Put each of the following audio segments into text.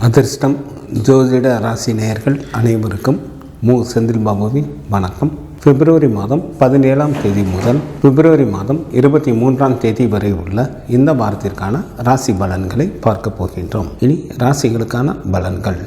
அதிர்ஷ்டம் ஜோதிட ராசி நேயர்கள் அனைவருக்கும் செந்தில் பாபுவின் வணக்கம். பிப்ரவரி மாதம் 17ஆம் தேதி முதல் பிப்ரவரி மாதம் 23ஆம் தேதி வரை உள்ள இந்த வாரத்திற்கான ராசி பலன்களை பார்க்க போகின்றோம். இனி ராசிகளுக்கான பலன்கள்.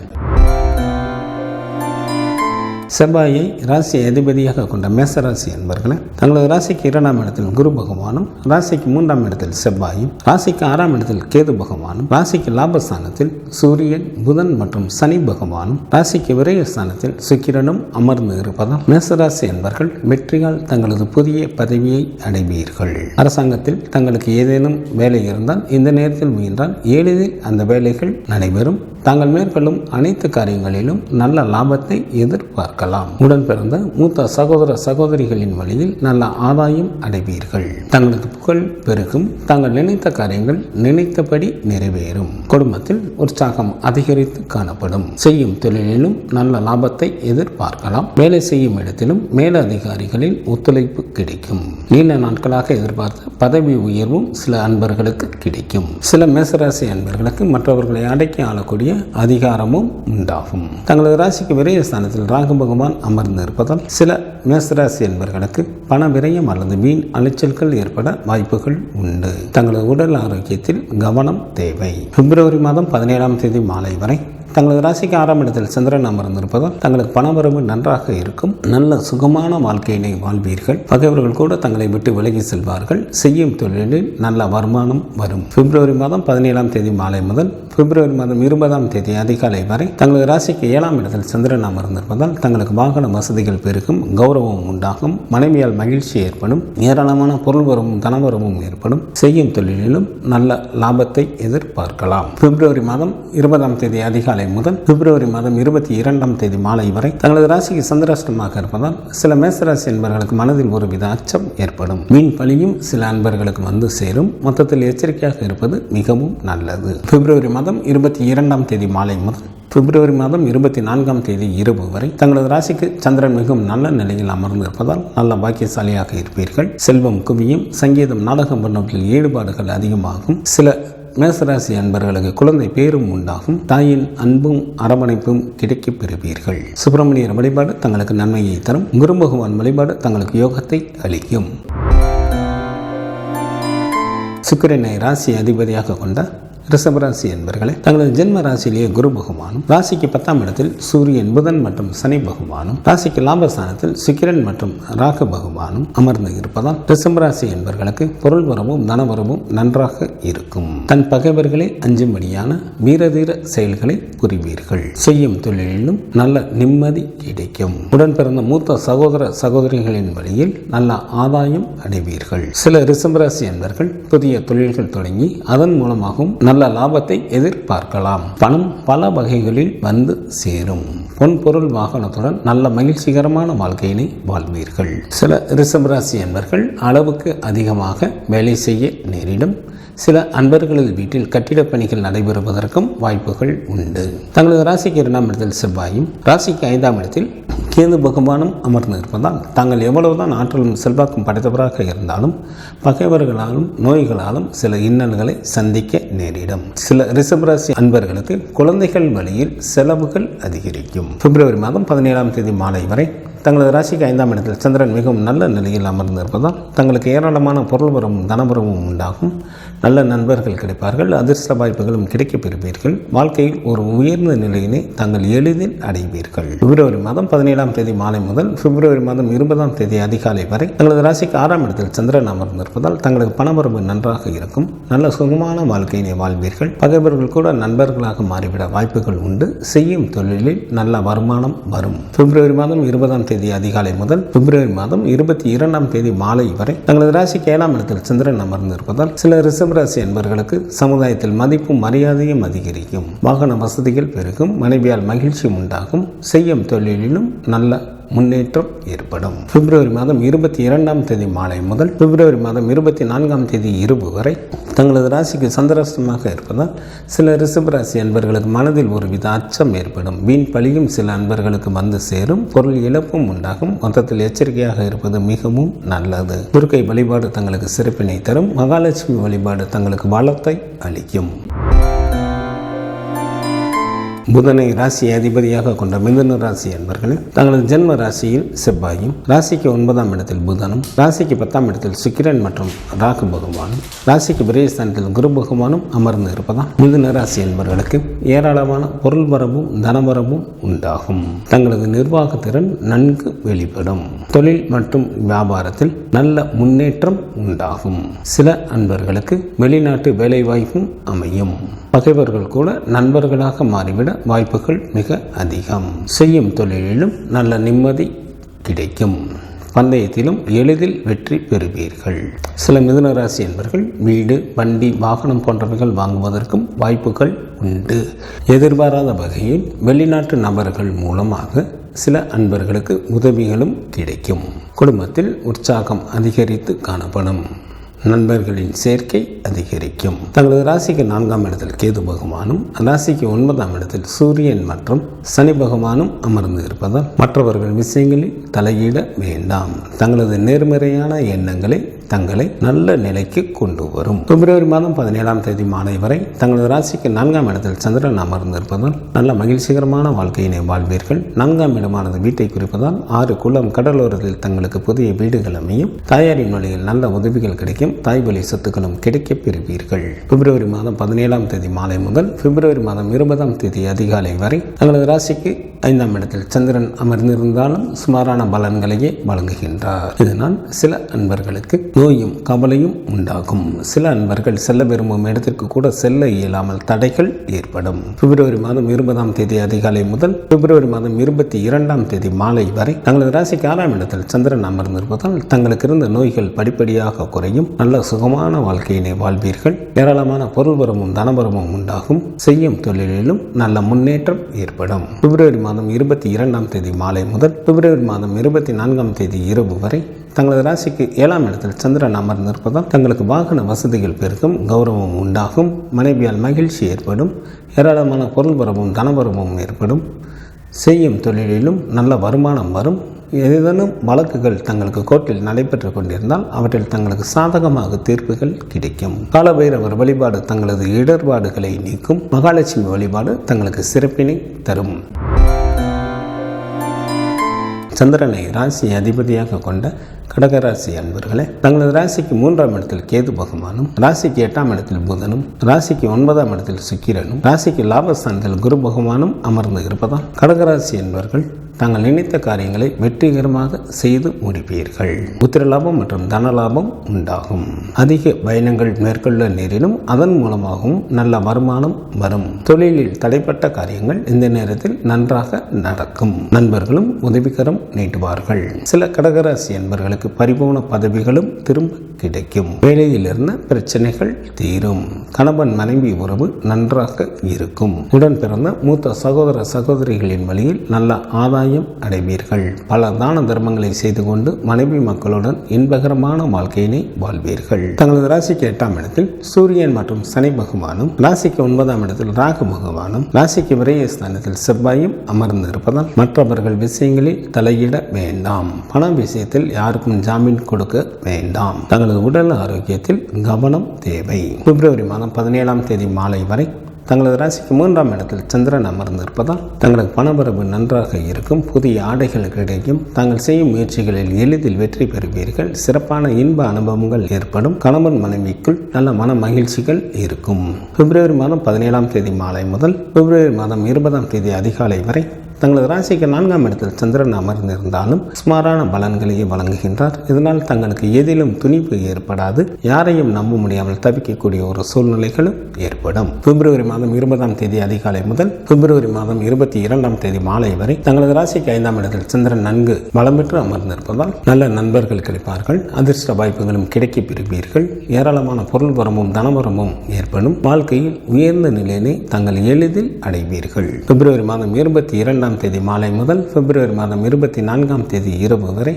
செவ்வாயை ராசி அதிபதியாக கொண்ட மேசராசி என்பவர்களை தங்களது ராசிக்கு 2ஆம் இடத்தில் குரு பகவானும், ராசிக்கு 3ஆம் இடத்தில் செவ்வாயும், ராசிக்கு 6ஆம் இடத்தில் கேது பகவானும், ராசிக்கு லாபஸ்தானத்தில் சூரியன், புதன் மற்றும் சனி பகவானும், ராசிக்கு விரயஸ்தானத்தில் சுக்கிரனும் அமர்ந்து இருப்பதால் மேசராசி என்பவர்கள் வெற்றியால் தங்களது புதிய பதவியை அடைவீர்கள். அரசாங்கத்தில் தங்களுக்கு ஏதேனும் வேலை இருந்தால் இந்த நேரத்தில் முயன்றால் எளிதில் அந்த வேலைகள் நடைபெறும். தாங்கள் மேற்கொள்ளும் அனைத்து காரியங்களிலும் நல்ல லாபத்தை எதிர்பார்க்கலாம். உடன் பிறந்த மூத்த சகோதர சகோதரிகளின் வழியில் நல்ல ஆதாயம் அடைவீர்கள். தங்களது புகழ் பெருகும். தாங்கள் நினைத்த காரியங்கள் நினைத்தபடி நிறைவேறும். குடும்பத்தில் உற்சாகம் அதிகரித்து காணப்படும். செய்யும் தொழிலிலும் நல்ல லாபத்தை எதிர்பார்க்கலாம். வேலை செய்யும் இடத்திலும் மேலதிகாரிகளின் ஒத்துழைப்பு கிடைக்கும். நீண்ட நாட்களாக எதிர்பார்த்த பதவி உயர்வும் சில அன்பர்களுக்கு கிடைக்கும். சில மேசராசி அன்பர்களுக்கு மற்றவர்களை அடக்கி ஆளக்கூடிய அதிகாரமும் உண்டாகும். தங்களது ராசிக்கு விரயஸ்தானத்தில் ராகு பகவான் அமர்ந்து இருப்பதால் சில மேசராசி என்பவர்களுக்கு பண விரயம் அல்லது வீண் அலைச்சல்கள் ஏற்பட வாய்ப்புகள் உண்டு. தங்களது உடல் ஆரோக்கியத்தில் கவனம் தேவை. பிப்ரவரி மாதம் 17ஆம் தேதி மாலை வரை தங்களது ராசிக்கு 6ஆம் இடத்தில் சந்திரன் அமர்ந்திருப்பதால் தங்களுக்கு பணவரவு நன்றாக இருக்கும். நல்ல சுகமான வாழ்க்கையினை வாழ்வீர்கள். பகைவர்கள் கூட தங்களை விட்டு விலகி செல்வார்கள். செய்யும் தொழிலில் நல்ல வருமானம் வரும். பிப்ரவரி மாதம் 17ஆம் தேதி மாலை முதல் பிப்ரவரி மாதம் 20ஆம் தேதி அதிகாலை வரை தங்களது ராசிக்கு 7ஆம் இடத்தில் சந்திரன் அமர்ந்திருப்பதால் தங்களுக்கு வாகன வசதிகள் பெருகும். கௌரவம் உண்டாகும். மனைவியால் மகிழ்ச்சி ஏற்படும். ஏராளமான பொருள் வரவும் தனவரவும் ஏற்படும். செய்யும் தொழிலிலும் நல்ல லாபத்தை எதிர்பார்க்கலாம். பிப்ரவரி மாதம் 20ஆம் தேதி அதிகாலை முதல் பிப்ரவரி மாதம் 22ஆம் தேதி மாலை வரை தங்களது ராசிக்கு சந்திராஷ்டமாக இருப்பதால் சில மேசராசி என்பவர்களுக்கு மனதில் ஒருவித அச்சம் ஏற்படும். வீண் பழியும் சில அன்பர்களுக்கு வந்து சேரும். மொத்தத்தில் எச்சரிக்கையாக இருப்பது மிகவும் நல்லது. பிப்ரவரி மாதம் 22ஆம் தேதி மாலை முதல் பிப்ரவரி மாதம் 24ஆம் தேதி இரவு வரை தங்களது ராசிக்கு சந்திரன் மிகவும் நல்ல நிலையில் அமர்ந்து இருப்பதால் நல்ல பாக்கியசாலியாக இருப்பீர்கள். செல்வம் குவியும். சங்கீதம், நாடகம் போன்றவற்றில் ஈடுபாடுகள் அதிகமாகும். சில மேசராசி அன்பர்களுக்கு குழந்தை பேரும் உண்டாகும். தாயின் அன்பும் அரவணைப்பும் கிடைக்கப் பெறுவீர்கள். சுப்பிரமணியர் வழிபாடு தங்களுக்கு நன்மையை தரும். குரு பகவான் வழிபாடு தங்களுக்கு யோகத்தை அளிக்கும். சுக்கிரனை ராசி அதிபதியாக கொண்ட ரிஷபராசி என்பவர்களை தங்களது ஜென்ம ராசியிலேயே குரு பகவானும், ராசிக்கு 10ஆம் இடத்தில் சூரியன், புதன் மற்றும் சனி பகவானும், ராசிக்கு லாபஸ்தானத்தில் சுக்கிரன் மற்றும் ராகு பகவானும் அமர்ந்து இருப்பதால் ரிஷபராசி என்பவர்களுக்கு பொருள் வரவும் தனவரவும் நன்றாக இருக்கும். தன் பகைவர்களை அஞ்சும்படியான வீரதீர செயல்களை புரிவீர்கள். செய்யும் தொழிலிலும் நல்ல நிம்மதி கிடைக்கும். உடன் பிறந்த மூத்த சகோதர சகோதரிகளின் வழியில் நல்ல ஆதாயம் அடைவீர்கள். சில ரிஷபராசி என்பவர்கள் புதிய தொழில்கள் தொடங்கி அதன் மூலமாகவும் நல்ல லாபத்தை எதிர்பார்க்கலாம். பணம் பல வகைகளில் வந்து சேரும். பொன் பொருள் வாகனத்துடன் நல்ல மகிழ்ச்சிகரமான வாழ்க்கையினை வாழ்வீர்கள். சில ரிஷபராசி என்பவர்கள் அளவுக்கு அதிகமாக வேலை செய்ய நேரிடும். சில அன்பர்களின் வீட்டில் கட்டிடப் பணிகள் நடைபெறுவதற்கும் வாய்ப்புகள் உண்டு. தங்களது ராசிக்கு 2ஆம் இடத்தில் செவ்வாயும், ராசிக்கு 5ஆம் இடத்தில் கேது பகவானும் அமர்ந்து இருப்பதால் தாங்கள் எவ்வளவுதான் ஆற்றலும் செல்வாக்கும் படைத்தவராக இருந்தாலும் பகைவர்களாலும் நோய்களாலும் சில இன்னல்களை சந்திக்க நேரிடும். சில ரிஷபராசி அன்பர்களுக்கு குழந்தைகள் வழியில் செலவுகள் அதிகரிக்கும். பிப்ரவரி மாதம் 17ஆம் தேதி மாலை வரை தங்களது ராசிக்கு 5ஆம் இடத்தில் சந்திரன் மிகவும் நல்ல நிலையில் அமர்ந்து இருப்பதால் தங்களுக்கு ஏராளமான பொருள் வரவும் தனவரவும் உண்டாகும். நல்ல நண்பர்கள் கிடைப்பார்கள். அதிர்ஷ்ட வாய்ப்புகளும் கிடைக்கப் பெறுவீர்கள். வாழ்க்கையில் ஒரு உயர்ந்த நிலையினை தாங்கள் எளிதில் அடைவீர்கள். பிப்ரவரி மாதம் 17ஆம் தேதி மாலை முதல் பிப்ரவரி மாதம் 20ஆம் தேதி அதிகாலை வரை தங்களது ராசிக்கு 6ஆம் இடத்தில் சந்திரன் அமர்ந்திருப்பதால் தங்களுக்கு பணவரவு நன்றாக இருக்கும். நல்ல சுகமான வாழ்க்கையினை வாழ்வீர்கள். பகைவர்கள் கூட நண்பர்களாக மாறிவிட வாய்ப்புகள் உண்டு. செய்யும் தொழிலில் நல்ல வருமானம் வரும். பிப்ரவரி மாதம் 20ஆம் தேதி அதிகாலை முதல் பிப்ரவரி மாதம் 22ஆம் தேதி மாலை வரை தங்களது ராசிக்கு 7ஆம் இடத்தில் சந்திரன் அமர்ந்திருப்பதால் சில ரிஷபராசி என்பவர்களுக்கு சமுதாயத்தில் மதிப்பும் மரியாதையும் அதிகரிக்கும். வாகன வசதிகள் பெருகும். மனைவியால் மகிழ்ச்சி உண்டாகும். செய்யும் தொழிலிலும் நல்ல முன்னேற்றம் ஏற்படும். பிப்ரவரி மாதம் 22ஆம் தேதி மாலை முதல் பிப்ரவரி மாதம் 24ஆம் தேதி இரவு வரை தங்களது ராசிக்கு சந்திராஷ்டமாக இருப்பதால் சில ரிஷபராசி அன்பர்களுக்கு மனதில் ஒருவித அச்சம் ஏற்படும். வீண் பழியும் சில அன்பர்களுக்கு வந்து சேரும். பொருள் இழப்பும் உண்டாகும். மொத்தத்தில் எச்சரிக்கையாக இருப்பது மிகவும் நல்லது. துர்க்கை வழிபாடு தங்களுக்கு சிறப்பினை தரும். மகாலட்சுமி வழிபாடு தங்களுக்கு வளத்தை அளிக்கும். புதனை ராசி அதிபதியாக கொண்ட மிதுன ராசி என்பர்களே, தங்களது ஜென்ம ராசியில் செவ்வாயும், ராசிக்கு 9ஆம் இடத்தில் புதனும், ராசிக்கு 10ஆம் இடத்தில் சுக்கிரன் மற்றும் ராகு பகவானும், ராசிக்கு விரயஸ்தானத்தில் குரு பகவானும் அமர்ந்து இருப்பதால் மிதுன ராசி என்பவர்களுக்கு ஏராளமான பொருள் வரவும் தனவரவும் உண்டாகும். தங்களது நிர்வாகத்திறன் நன்கு வெளிப்படும். தொழில் மற்றும் வியாபாரத்தில் நல்ல முன்னேற்றம் உண்டாகும். சில அன்பர்களுக்கு வெளிநாட்டு வேலைவாய்ப்பும் அமையும். பகைவர்கள் கூட நண்பர்களாக மாறிவிட வாய்ப்புகள் மிக அதிகம். செய்யும் தொழிலிலும் நல்ல நிம்மதி கிடைக்கும். பந்தயத்திலும் எளிதில் வெற்றி பெறுவீர்கள். சில மிதுன ராசி என்பவர்கள் வீடு, வண்டி, வாகனம் போன்றவைகள் வாங்குவதற்கும் வாய்ப்புகள் உண்டு. எதிர்பாராத வகையில் வெளிநாட்டு நபர்கள் மூலமாக சில அன்பர்களுக்கு உதவிகளும் கிடைக்கும். குடும்பத்தில் உற்சாகம் அதிகரித்து காணப்படும். நண்பர்களின் சேர்க்கை அதிகரிக்கும். தங்களது ராசிக்கு 4ஆம் இடத்தில் கேது பகவானும், ராசிக்கு 9ஆம் இடத்தில் சூரியன் மற்றும் சனி பகவானும் அமர்ந்து இருப்பதால் மற்றவர்கள் விஷயங்களில் தலையிட வேண்டாம். தங்களது நேர்மறையான எண்ணங்களை தங்களை நல்ல நிலைக்கு கொண்டு வரும். பிப்ரவரி மாதம் 17ஆம் தேதி மாலை வரை தங்களது ராசிக்கு 4ஆம் இடத்தில் சந்திரன் அமர்ந்திருப்பதால் நல்ல மகிழ்ச்சிகரமான வாழ்க்கையினை வாழ்வீர்கள். 4ஆம் இடமானது வீட்டை குறிப்பதால் 6 குளம் கடலோரத்தில் தங்களுக்கு புதிய வீடுகள் அமையும். தாயாரின் வழியில் நல்ல உதவிகள் கிடைக்கும். தாய் வழி சொத்துக்களும் கிடைக்கப் பெறுவீர்கள். பிப்ரவரி மாதம் 17ஆம் தேதி மாலை முதல் பிப்ரவரி மாதம் 20ஆம் தேதி அதிகாலை வரை தங்களது ராசிக்கு 5ஆம் இடத்தில் சந்திரன் அமர்ந்திருந்தாலும் சுமாரான பலன்களையே வழங்குகின்றார். இதனால் சில அன்பர்களுக்கு நோயும் கவலையும் உண்டாகும். சில அன்பர்கள் செல்ல விரும்பும் இடத்திற்கு கூட செல்ல இயலாமல் தடைகள் ஏற்படும். பிப்ரவரி மாதம் 20ஆம் தேதி அதிகாலை முதல் பிப்ரவரி மாதம் 22ஆம் தேதி மாலை வரை தங்களது ராசிக்கு 6ஆம் இடத்தில் சந்திரன் அமர்ந்திருப்பதால் தங்களுக்கு இருந்த நோய்கள் படிப்படியாக குறையும். நல்ல சுகமான வாழ்க்கையினை வாழ்வீர்கள். ஏராளமான பொருள் வரமும் தனவரமும் உண்டாகும். செய்யும் தொழிலிலும் நல்ல முன்னேற்றம் ஏற்படும். பிப்ரவரி மாதம் 22ஆம் தேதி மாலை முதல் பிப்ரவரி மாதம் 24ஆம் தேதி இரவு வரை தங்களது ராசிக்கு 7ஆம் இடத்தில் சந்திரன் அமர்ந்திருப்பதால் தங்களுக்கு வாகன வசதிகள் பெருகும். கௌரவம் உண்டாகும். மனைவியால் மகிழ்ச்சி ஏற்படும். ஏராளமான பொருள் வரவும் தனவரமும் ஏற்படும். செய்யும் தொழிலிலும் நல்ல வருமானம் வரும். ஏதேனும் வழக்குகள் தங்களுக்கு கோர்ட்டில் நடைபெற்று கொண்டிருந்தால் அவற்றில் தங்களுக்கு சாதகமாக தீர்ப்புகள் கிடைக்கும். காலபைரவர் வழிபாடு தங்களது இடர்பாடுகளை நீக்கும். மகாலட்சுமி வழிபாடு தங்களுக்கு சிறப்பினை தரும். சந்திரனை ராசி அதிபதியாக கொண்ட கடகராசி அன்பர்களே, தங்களது ராசிக்கு 3ஆம் இடத்தில் கேது பகவானும், ராசிக்கு 8ஆம் இடத்தில் புதனும், ராசிக்கு 9ஆம் இடத்தில் சுக்கிரனும், ராசிக்கு லாபஸ்தானத்தில் குரு பகவானும் அமர்ந்து இருப்பதால் கடகராசி என்பவர்கள் தாங்கள் நினைத்த காரியங்களை வெற்றிகரமாக செய்து முடிப்பீர்கள். உத்திர லாபம் மற்றும் தன லாபம் உண்டாகும். அதிக பயணங்கள் மேற்கொள்ள நேரிலும் அதன் மூலமாகவும் நல்ல வருமானம் வரும். தொழிலில் தடைப்பட்ட காரியங்கள் இந்த நேரத்தில் நன்றாக நடக்கும். நண்பர்களும் உதவிகரம் நீட்டுவார்கள். சில கடகராசி என்பவர்களுக்கு பரிபூர்ண பதவிகளும் திரும்ப கிடைக்கும். வேலையில் இருந்த பிரச்சனைகள் தீரும். கணவன் மனைவி உறவு நன்றாக இருக்கும். உடன் பிறந்த மூத்த சகோதர சகோதரிகளின் வழியில் நல்ல ஆதாயம் அடைவீர்கள். பல தான தர்மங்களை செய்து கொண்டு மனைவி மக்களுடன் இன்பகரமான வாழ்க்கையினை வாழ்வீர்கள். தங்களது ராசிக்கு 8ஆம் இடத்தில் சூரியன் மற்றும் சனி பகவானும், ராசிக்கு 9ஆம் இடத்தில் ராகு பகவானும், ராசிக்கு விரயஸ்தானத்தில் செவ்வாயும் அமர்ந்து இருப்பதால் மற்றவர்கள் விஷயங்களில் தலையிட வேண்டாம். பண விஷயத்தில் யாருக்கும் ஜாமீன் கொடுக்க வேண்டாம். தங்களது உடல் ஆரோக்கியத்தில் கவனம் தேவை. பிப்ரவரி மாதம் 17ஆம் தேதி மாலை வரை தங்களது ராசிக்கு 3ஆம் இடத்தில் சந்திரன் அமர்ந்திருப்பதால் தங்களது பணவரவு நன்றாக இருக்கும். புதிய ஆடைகள் கிடைக்கும். தாங்கள் செய்யும் முயற்சிகளில் எளிதில் வெற்றி பெறுவீர்கள். சிறப்பான இன்ப அனுபவங்கள் ஏற்படும். கணவன் மனைவிக்குள் நல்ல மன மகிழ்ச்சிகள் இருக்கும். பிப்ரவரி மாதம் 17ஆம் தேதி மாலை முதல் பிப்ரவரி மாதம் 20ஆம் தேதி அதிகாலை வரை தங்களது ராசிக்கு 4ஆம் இடத்தில் சந்திரன் அமர்ந்திருந்தாலும் சுமாரான பலன்களையே வழங்குகின்றார். இதனால் தங்களுக்கு எதிலும் துணிப்பு ஏற்படாது. யாரையும் நம்ப முடியாமல் தவிக்கக்கூடிய ஒரு சூழ்நிலைகளும் ஏற்படும். பிப்ரவரி மாதம் 20ஆம் தேதி அதிகாலை முதல் பிப்ரவரி மாதம் 22ஆம் தேதி மாலை வரை தங்களது ராசிக்கு 5ஆம் இடத்தில் சந்திரன் நன்கு பலம் பெற்று அமர்ந்திருப்பதால் நல்ல நண்பர்கள் கிடைப்பார்கள். அதிர்ஷ்ட வாய்ப்புகளும் கிடைக்கப் பெறுவீர்கள். ஏராளமான பொருள் வரமும் தனவரமும் ஏற்படும். வாழ்க்கையில் உயர்ந்த நிலையினை தங்கள் எளிதில் அடைவீர்கள். பிப்ரவரி மாதம் 22ஆம் தேதி மாலை முதல் பிப்ரவரி மாதம் 24ஆம் தேதி இரவு வரை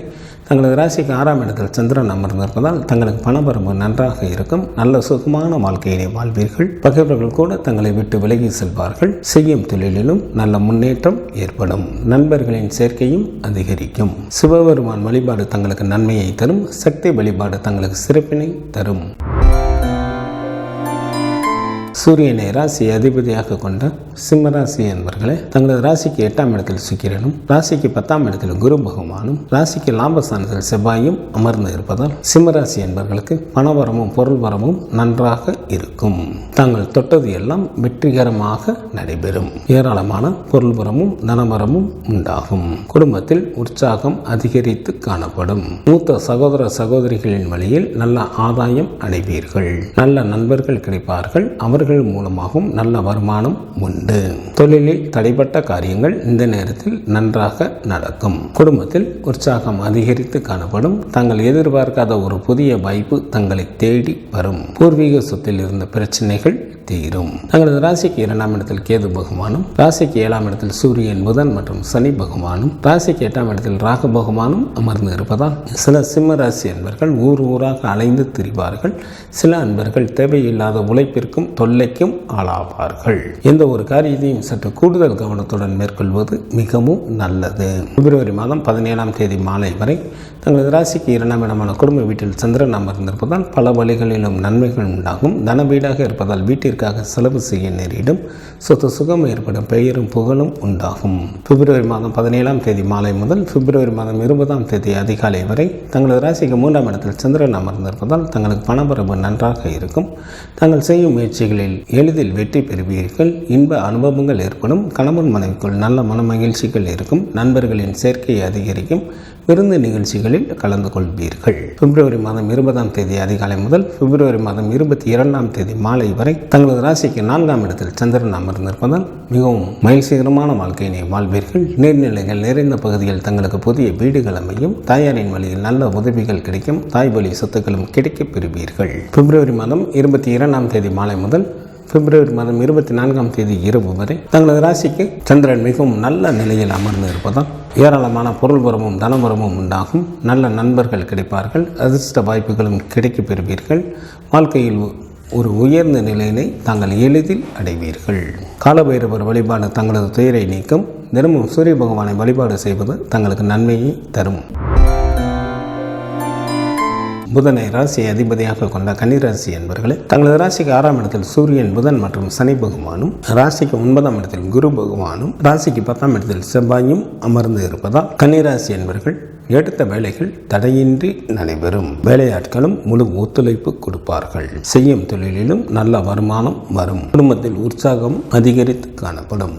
தங்களது ராசிக்கு 6ஆம் இடத்தில் சந்திரன் அமர்ந்திருப்பதால் தங்களுக்கு பணவரவு நன்றாக இருக்கும். நல்ல சுகமான வாழ்க்கையினை வாழ்வீர்கள். பகைவர்கள் கூட தங்களை விட்டு விலகி செல்வார்கள். செய்யும் தொழிலிலும் நல்ல முன்னேற்றம் ஏற்படும். நண்பர்களின் சேர்க்கையும் அதிகரிக்கும். சிவபெருமான் வழிபாடு தங்களுக்கு நன்மையை தரும். சக்தி வழிபாடு தங்களுக்கு சிறப்பினை தரும். சூரியனை ராசி அதிபதியாக கொண்ட சிம்ம ராசி என்பர்களே, தங்களது ராசிக்கு 8ஆம் இடத்தில் சுக்கிரனும், ராசிக்கு 10ஆம் இடத்தில் குரு பகவானும், ராசிக்கு லாபஸ்தானத்தில் செவ்வாயும் அமர்ந்து இருப்பதால் சிம்ம ராசி என்பர்களுக்கு பணவரமும் பொருள் வரமும் நன்றாக இருக்கும். தாங்கள் தொட்டது எல்லாம் வெற்றிகரமாக நடைபெறும். ஏராளமான பொருள் வரமும் தனவரமும் உண்டாகும். குடும்பத்தில் உற்சாகம் அதிகரித்து காணப்படும். மூத்த சகோதர சகோதரிகளின் வழியில் நல்ல ஆதாயம் அடைவீர்கள். நல்ல நண்பர்கள் கிடைப்பார்கள். அவர்கள் மூலமாகவும் நல்ல வருமானம் உண்டு. தொழிலில் தடைப்பட்ட காரியங்கள் இந்த நேரத்தில் நன்றாக நடக்கும். குடும்பத்தில் உற்சாகம் அதிகரித்து காணப்படும். தாங்கள் எதிர்பார்க்காத ஒரு புதிய வாய்ப்பு தங்களை தேடி வரும். பூர்வீக சொத்தில் இருந்த பிரச்சனைகள் தீரும். தங்களது ராசிக்கு 2ஆம் இடத்தில் கேது பகவானும், ராசிக்கு 7ஆம் இடத்தில் சூரியன், புதன் மற்றும் சனி பகவானும், ராசிக்கு 8ஆம் இடத்தில் ராகு பகவானும் அமர்ந்து இருப்பதால் சில சிம்ம ராசி அன்பர்கள் ஊராக அலைந்து திரிவார்கள். சில அன்பர்கள் தேவையில்லாத உழைப்பிற்கும் தொல்லைக்கும் ஆளாவார்கள். எந்த ஒரு காரியத்தையும் சற்று கூடுதல் கவனத்துடன் மேற்கொள்வது மிகவும் நல்லது. பிப்ரவரி மாதம் 17ஆம் தேதி மாலை வரை தங்களது ராசிக்கு 2ஆம் இடமான குடும்ப வீட்டில் சந்திரன் அமர்ந்திருப்பதால் பல வழிகளிலும் நன்மைகள் உண்டாகும். தன வீடாக இருப்பதால் வீட்டிற்காக செலவு செய்ய நேரிடும். சொத்து சுகம் ஏற்படும் பெயரும் புகழும் உண்டாகும். பிப்ரவரி மாதம் 17ஆம் தேதி மாலை முதல் பிப்ரவரி மாதம் 20ஆம் தேதி அதிகாலை வரை தங்களது ராசிக்கு 3ஆம் இடத்தில் சந்திரன் அமர்ந்திருப்பதால் தங்களுக்கு பணவரவு நன்றாக இருக்கும். தாங்கள் செய்யும் முயற்சிகளில் எளிதில் வெற்றி பெறுவீர்கள். இன்ப அனுபவங்கள் ஏற்படும். கணவன் மனைவிக்குள் நல்ல மன மகிழ்ச்சிகள் இருக்கும். நண்பர்களின் சேர்க்கை அதிகரிக்கும். விருந்து நிகழ்ச்சிகளில் கலந்து கொள்வீர்கள். பிப்ரவரி மாதம் 20ஆம் தேதி அதிகாலை முதல் பிப்ரவரி மாதம் 22ஆம் தேதி மாலை வரை தங்களது ராசிக்கு 4ஆம் இடத்தில் சந்திரன் அமர்ந்திருப்பதால் மிகவும் மகிழ்ச்சிகரமான வாழ்க்கையினை வாழ்வீர்கள். நீர்நிலைகள் நிறைந்த பகுதியில் தங்களுக்கு புதிய வீடுகள் அமையும். தாயாரின் வழியில் நல்ல உதவிகள் கிடைக்கும். தாய் வழி சொத்துக்களும் கிடைக்கப் பெறுவீர்கள். பிப்ரவரி மாதம் 22ஆம் தேதி மாலை முதல் பிப்ரவரி மாதம் 24ஆம் தேதி இரவு வரை தங்களது ராசிக்கு சந்திரன் மிகவும் நல்ல நிலையில் அமர்ந்து இருப்பதால் ஏராளமான பொருள் வரமும் தனவரமும் உண்டாகும். நல்ல நண்பர்கள் கிடைப்பார்கள். அதிர்ஷ்ட வாய்ப்புகளும் கிடைக்கப் பெறுவீர்கள். வாழ்க்கையில் ஒரு உயர்ந்த நிலையினை தாங்கள் எளிதில் அடைவீர்கள். காலபைரவர் வழிபாடு தங்களது துயரை நீக்கும். தினமும் சூரிய பகவானை வழிபாடு செய்வது தங்களுக்கு நன்மையை தரும். புதனை ராசி அதிபதியாக கொண்ட கன்னிராசி என்பவர்களே, தங்களது ராசிக்கு 6ஆம் இடத்தில் சூரியன், புதன் மற்றும் சனி பகவானும், ராசிக்கு 9ஆம் இடத்தில் குரு பகவானும், ராசிக்கு 10ஆம் இடத்தில் செவ்வாயும் அமர்ந்து இருப்பதால் கன்னிராசி என்பவர்கள் எடுத்த வேலைகள் தடையின்றி நடைபெறும். வேலையாட்களும் முழு ஒத்துழைப்பு கொடுப்பார்கள். செய்யும் தொழிலிலும் நல்ல வருமானம் வரும். குடும்பத்தில் உற்சாகம் அதிகரித்து காணப்படும்.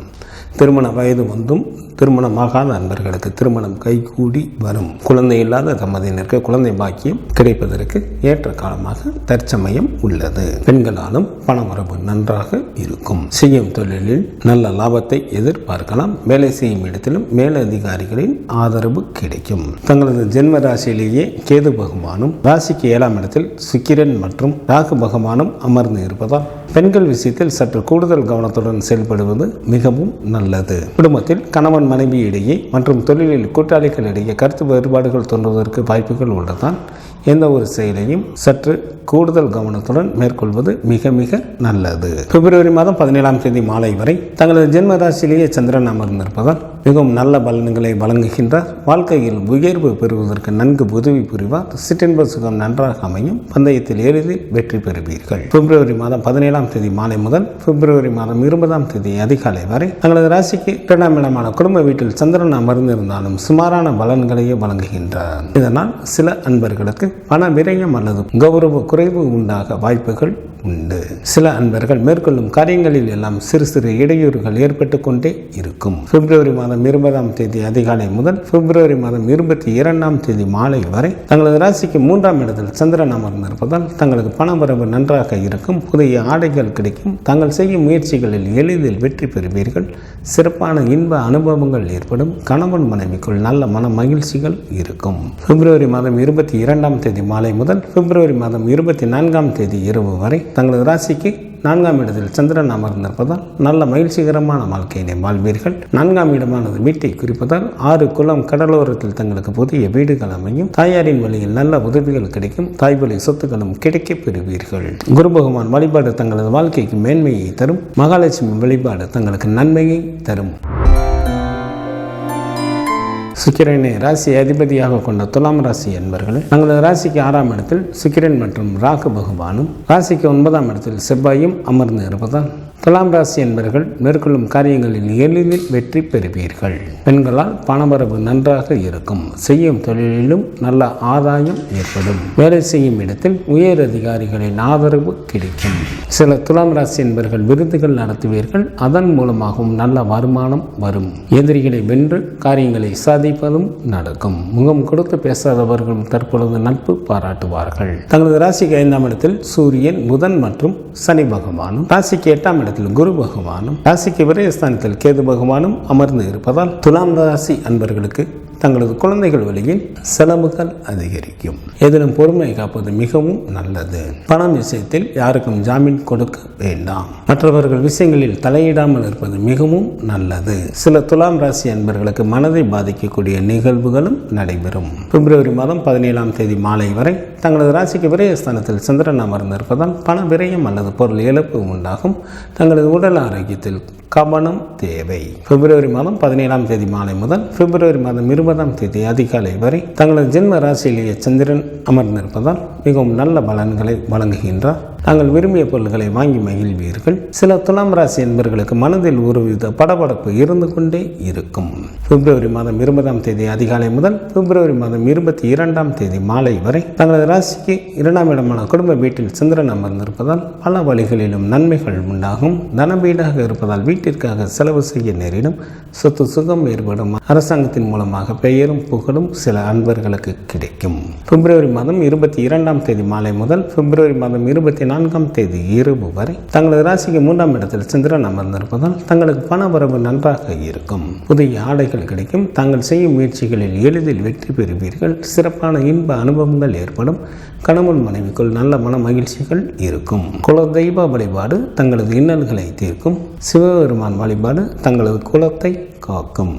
திருமண வயது வந்தும் திருமணமாகாத நண்பர்களுக்கு திருமணம் கைகூடி வரும். குழந்தை இல்லாத தம்பதியினருக்கு குழந்தை பாக்கியம் கிடைப்பதற்கு ஏற்ற காலமாக தற்சமயம் உள்ளது. பெண்களாலும் பணவரவு நன்றாக இருக்கும். செய்யும் தொழிலில் நல்ல லாபத்தை எதிர்பார்க்கலாம். வேலை செய்யும் இடத்திலும் மேலதிகாரிகளின் ஆதரவு கிடைக்கும். தங்களது ஜென்ம ராசியிலேயே கேது பகவானும், ராசிக்கு 7ஆம் இடத்தில் சுக்கிரன் மற்றும் ராகு பகவானும் அமர்ந்து இருப்பதால் பெண்கள் விஷயத்தில் சற்று கூடுதல் கவனத்துடன் செயல்படுவது மிகவும் நல்லது. குடும்பத்தில் கணவன் மனைவி இடையே மற்றும் தொழிலில் கூட்டாளிகளிடையே கருத்து வேறுபாடுகள் தோன்றுவதற்கு வாய்ப்புகள் உள்ளதால் எந்த ஒரு செயலையும் சற்று கூடுதல் கவனத்துடன் மேற்கொள்வது மிக மிக நல்லது. பிப்ரவரி மாதம் 17ஆம் தேதி மாலை வரை தங்களது ஜென்ம ராசியிலேயே சந்திரன் அமர்ந்திருப்பதால் மிகவும் நல்ல பலன்களை வழங்குகின்றார். வாழ்க்கையில் உயர்வு பெறுவதற்கு நன்கு உதவி புரிவார். சிற்றின்ப சுகம் நன்றாக அமையும். பந்தயத்தில் எளிதில் வெற்றி பெறுவீர்கள். பிப்ரவரி மாதம் 17ஆம் தேதி மாலை முதல் பிப்ரவரி மாதம் 20ஆம் தேதி அதிகாலை வரை தங்களது ராசிக்கு 2ஆம் இடமான குடும்ப வீட்டில் சந்திரன் அமர்ந்திருந்தாலும் சுமாரான பலன்களையே வழங்குகின்றார். இதனால் சில அன்பர்களுக்கு பண விரயம் அல்லது கௌரவ குறைவு உண்டாக வாய்ப்புகள் உண்டு. சில அன்பர்கள் மேற்கொள்ளும் காரியங்களில் எல்லாம் சிறு சிறு இடையூறுகள் ஏற்பட்டு கொண்டே இருக்கும். பிப்ரவரி மாதம் 20ஆம் தேதி அதிகாலை முதல் பிப்ரவரி மாதம் 22ஆம் தேதி மாலை வரை தங்களது ராசிக்கு 3ஆம் இடத்தில் சந்திரன் அமர்ந்திருப்பதால் தங்களுக்கு பணவரவு நன்றாக இருக்கும். புதிய ஆடைகள் கிடைக்கும். தாங்கள் செய்யும் முயற்சிகளில் எளிதில் வெற்றி பெறுவீர்கள். சிறப்பான இன்ப அனுபவங்கள் ஏற்படும். கணவன் மனைவிக்குள் நல்ல மன மகிழ்ச்சிகள் இருக்கும். பிப்ரவரி மாதம் 22ஆம் தேதி மாலை முதல் பிப்ரவரி மாதம் 24ஆம் தேதி இரவு வரை தங்களது ராசிக்கு 4ஆம் இடத்தில் சந்திரன் அமர்ந்திருப்பதால் நல்ல மகிழ்ச்சிகரமான வாழ்க்கையினை வாழ்வீர்கள். 4ஆம் இடமானது வீட்டை குறிப்பதால் 6 குளம் கடலோரத்தில் தங்களுக்கு புதிய வீடுகள் அமையும். தாயாரின் வழியில் நல்ல உதவிகள் கிடைக்கும். தாய் வழி சொத்துக்களும் கிடைக்கப் பெறுவீர்கள். குரு பகவான் வழிபாடு தங்களது வாழ்க்கைக்கு மேன்மையை தரும். மகாலட்சுமி வழிபாடு தங்களுக்கு நன்மையை தரும். சுக்கிரனை ராசி அதிபதியாக கொண்ட துலாம் ராசி என்பர்களே, தங்களது ராசிக்கு 6ஆம் இடத்தில் சுக்கிரன் மற்றும் ராகு பகவானும், ராசிக்கு 9ஆம் இடத்தில் செவ்வாயும் அமர்ந்து இருப்பதால் துலாம் ராசி என்பவர்கள் மேற்கொள்ளும் காரியங்களில் எளிதில் வெற்றி பெறுவீர்கள். பெண்களால் பணவரவு நன்றாக இருக்கும். செய்யும் தொழிலிலும் நல்ல ஆதாயம் ஏற்படும். வேலை செய்யும் இடத்தில் உயர் அதிகாரிகளின் ஆதரவு கிடைக்கும். சில துலாம் ராசி என்பவர்கள் விருதுகள் நடத்துவீர்கள். அதன் மூலமாகவும் நல்ல வருமானம் வரும். எதிரிகளை வென்று காரியங்களை சாதிப்பதும் நடக்கும். முகம் கொடுத்து பேசாதவர்கள் தற்பொழுது நட்பு பாராட்டுவார்கள். தங்களது ராசிக்கு 5ஆம் இடத்தில் சூரியன், புதன் மற்றும் சனி பகவானும், ராசிக்கு 8ஆம் இடத்தில் குரு பகவானும், ராசிக்கு விரயஸ்தானத்தில் கேது பகவானும் அமர்ந்து இருப்பதால் துலாம் ராசி அன்பர்களுக்கு தங்களது குழந்தைகள் வழியில் செலவுகள் அதிகரிக்கும். எதிலும் பொறுமை காப்பது மிகவும் நல்லது. பணம் விஷயத்தில் யாருக்கும் ஜாமீன் கொடுக்க வேண்டாம். மற்றவர்கள் விஷயங்களில் தலையிடாமல் இருப்பது மிகவும் நல்லது. சில துலாம் ராசி அன்பர்களுக்கு மனதை பாதிக்கக்கூடிய நிகழ்வுகளும் நடைபெறும். பிப்ரவரி மாதம் 17ஆம் தேதி மாலை வரை தங்களது ராசிக்கு விரயஸ்தானத்தில் சந்திரன் அமர்ந்து இருப்பதால் பண விரயம் அல்லது பொருள் இழப்பு உண்டாகும். தங்களது உடல் ஆரோக்கியத்தில் கவனம் தேவை. பிப்ரவரி மாதம் 17ஆம் தேதி மாலை முதல் பிப்ரவரி மாதம் 20ஆம் தேதி அதிகாலை வரை தங்களது ஜென்ம ராசியிலேயே சந்திரன் அமர்ந்திருப்பதால் மிகவும் நல்ல பலன்களை வழங்குகின்றார். தாங்கள் விரும்பிய பொருள்களை வாங்கி மகிழ்வீர்கள். சில துலாம் ராசி என்பவர்களுக்கு மனதில் ஒருவித படபடப்பு இருந்து கொண்டே இருக்கும். பிப்ரவரி மாதம் 20ஆம் தேதி அதிகாலை முதல் பிப்ரவரி மாதம் 22ஆம் தேதி மாலை வரை தங்களது ராசிக்கு 2ஆம் இடமான குடும்ப வீட்டில் சந்திரன் அமர்ந்திருப்பதால் பல வழிகளிலும் நன்மைகள் உண்டாகும். தனவீடாக இருப்பதால் வீட்டிற்காக செலவு செய்ய நேரிடும். சொத்து சுகம் ஏற்படும். அரசாங்கத்தின் மூலமாக பெயரும் புகழும் சில அன்பர்களுக்கு கிடைக்கும். பிப்ரவரி மாதம் 22ஆம் தேதி மாலை முதல் பிப்ரவரி மாதம் 24ஆம் தேதி இரவு வரை தங்களது ராசிக்கு 3ஆம் இடத்தில் சந்திரன் அமர்ந்திருப்பதால் தங்களுக்கு பண வரவு நன்றாக இருக்கும். புதிய ஆடைகள் கிடைக்கும். தாங்கள் செய்யும் முயற்சிகளில் எளிதில் வெற்றி பெறுவீர்கள். சிறப்பான இன்ப அனுபவங்கள் ஏற்படும். கணவன் மனைவிக்குள் நல்ல மன மகிழ்ச்சிகள் இருக்கும். குல தெய்வ வழிபாடு தங்களது இன்னல்களை தீர்க்கும். சிவபெருமான் வழிபாடு தங்களது குலத்தை காக்கும்.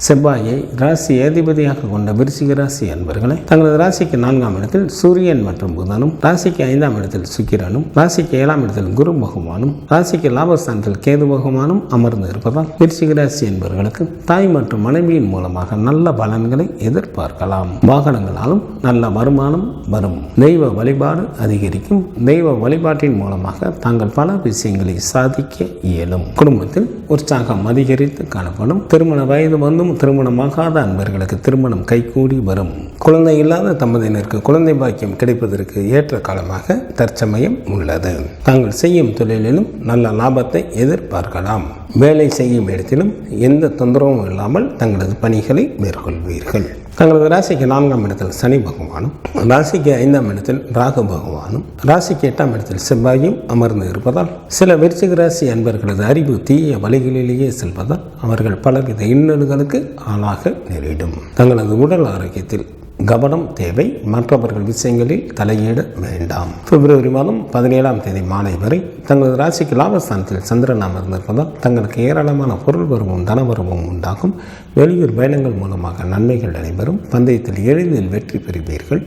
செவ்வாயை ராசி அதிபதியாக கொண்ட விருச்சிக ராசி அன்பர்களை, தங்களது ராசிக்கு 4ஆம் இடத்தில் சூரியன் மற்றும் புதனும், ராசிக்கு 5ஆம் இடத்தில் சுக்கிரனும், ராசிக்கு 7ஆம் இடத்தில் குரு பகவானும், ராசிக்கு லாபஸ்தானத்தில் கேது பகவானும் அமர்ந்து இருப்பதால் விருச்சிக ராசி என்பவர்களுக்கு தாய் மற்றும் மனைவியின் மூலமாக நல்ல பலன்களை எதிர்பார்க்கலாம். வாகனங்களாலும் நல்ல வருமானம் வரும். தெய்வ வழிபாடு அதிகரிக்கும். தெய்வ வழிபாட்டின் மூலமாக தாங்கள் பல விஷயங்களை சாதிக்க இயலும். குடும்பத்தில் உற்சாகம் அதிகரித்து காணப்படும். திருமண வயது வந்தும் திருமணமாகாத அன்பர்களுக்கு திருமணம் கைகூடி வரும். குழந்தை இல்லாத தம்பதியினருக்கு குழந்தை பாக்கியம் கிடைப்பதற்கு ஏற்ற காலமாக தற்சமயம் உள்ளது. தாங்கள் செய்யும் தொழிலிலும் நல்ல லாபத்தை எதிர்பார்க்கலாம். வேலை செய்யும் இடத்திலும் எந்த தொந்தரவும் இல்லாமல் தங்களது பணிகளை மேற்கொள்வீர்கள். தங்களது ராசிக்கு 4ஆம் இடத்தில் சனி பகவானும், ராசிக்கு 5ஆம் இடத்தில் ராகு பகவானும், ராசிக்கு 8ஆம் இடத்தில் செவ்வாயும் அமர்ந்து இருப்பதால் சில விருச்சிக ராசி அன்பர்களது அறிவு தீய வழிகளிலேயே செல்வதால் அவர்கள் பலவித இன்னல்களுக்கு ஆளாக நேரிடும். தங்களது உடல் ஆரோக்கியத்தில் கவனம் தேவை. மற்றவர்கள் விஷயங்களில் தலையிட வேண்டாம். பிப்ரவரி மாதம் 17ஆம் தேதி மாலை வரை தங்களது ராசிக்கு லாபஸ்தானத்தில் சந்திரன் அமர்ந்திருப்பதால் தங்களுக்கு ஏராளமான பொருள் வரவும் தனவரவும் உண்டாகும். வெளியூர் பயணங்கள் மூலமாக நன்மைகள் நடைபெறும். பந்தயத்தில் எளிதில் வெற்றி பெறுவீர்கள்.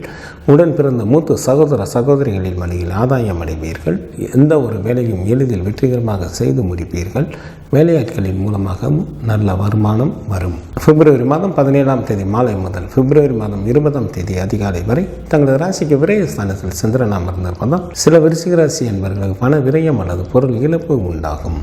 உடன் பிறந்த மூத்த சகோதர சகோதரிகளின் வழியில் ஆதாயம் அடைவீர்கள். எந்த ஒரு வேலையும் எளிதில் வெற்றிகரமாக செய்து முடிப்பீர்கள். வேலையாட்களின் மூலமாகவும் நல்ல வருமானம் வரும். பிப்ரவரி மாதம் 17ஆம் தேதி மாலை முதல் பிப்ரவரி மாதம் 20ஆம் தேதி அதிகாலை வரை தங்களது ராசிக்கு விரயஸ்தானத்தில் சந்திரன் அமர்ந்திருப்பதால் சில விருச்சிக ராசி என்பவர்களுக்கு பண விரயம் அல்லது பொருள் இழப்பு உண்டாகும்.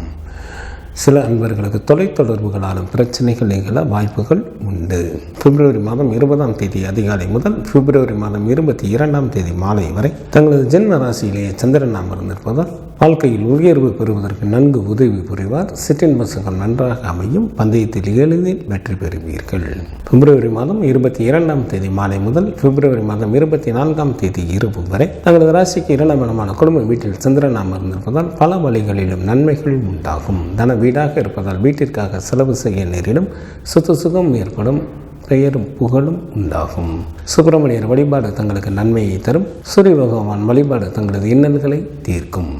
சில அன்பர்களுக்கு தொலைத்தொடர்புகளாலும் பிரச்சனைகள் நிகழ வாய்ப்புகள் உண்டு. பிப்ரவரி மாதம் 20ஆம் தேதி அதிகாலை முதல் பிப்ரவரி மாதம் 22ஆம் தேதி மாலை வரை தங்களது ஜென்ம ராசியிலேயே சந்திரன் அமர்ந்திருப்பதால் வாழ்க்கையில் உயர்வு பெறுவதற்கு நன்கு உதவி புரிவார். சிற்றின்பசுகள் நன்றாக அமையும். பந்தயத்தில் எளிதில் வெற்றி பெறுவீர்கள். பிப்ரவரி மாதம் 22ஆம் தேதி மாலை முதல் பிப்ரவரி மாதம் 24ஆம் தேதி இரவு வரை தங்களது ராசிக்கு 2ஆம் இடமான குடும்ப வீட்டில் சந்திரன் அமர்ந்திருப்பதால் பல வழிகளிலும் நன்மைகள் உண்டாகும். தன வீடாக இருப்பதால் வீட்டிற்காக செலவு செய்ய நேரிடும். சொத்து சுகம் ஏற்படும். பெயரும் புகழும் உண்டாகும். சுப்பிரமணியர் வழிபாடு தங்களுக்கு நன்மையை தரும். சூரிய பகவான் வழிபாடு தங்களது இன்னல்களை தீர்க்கும்.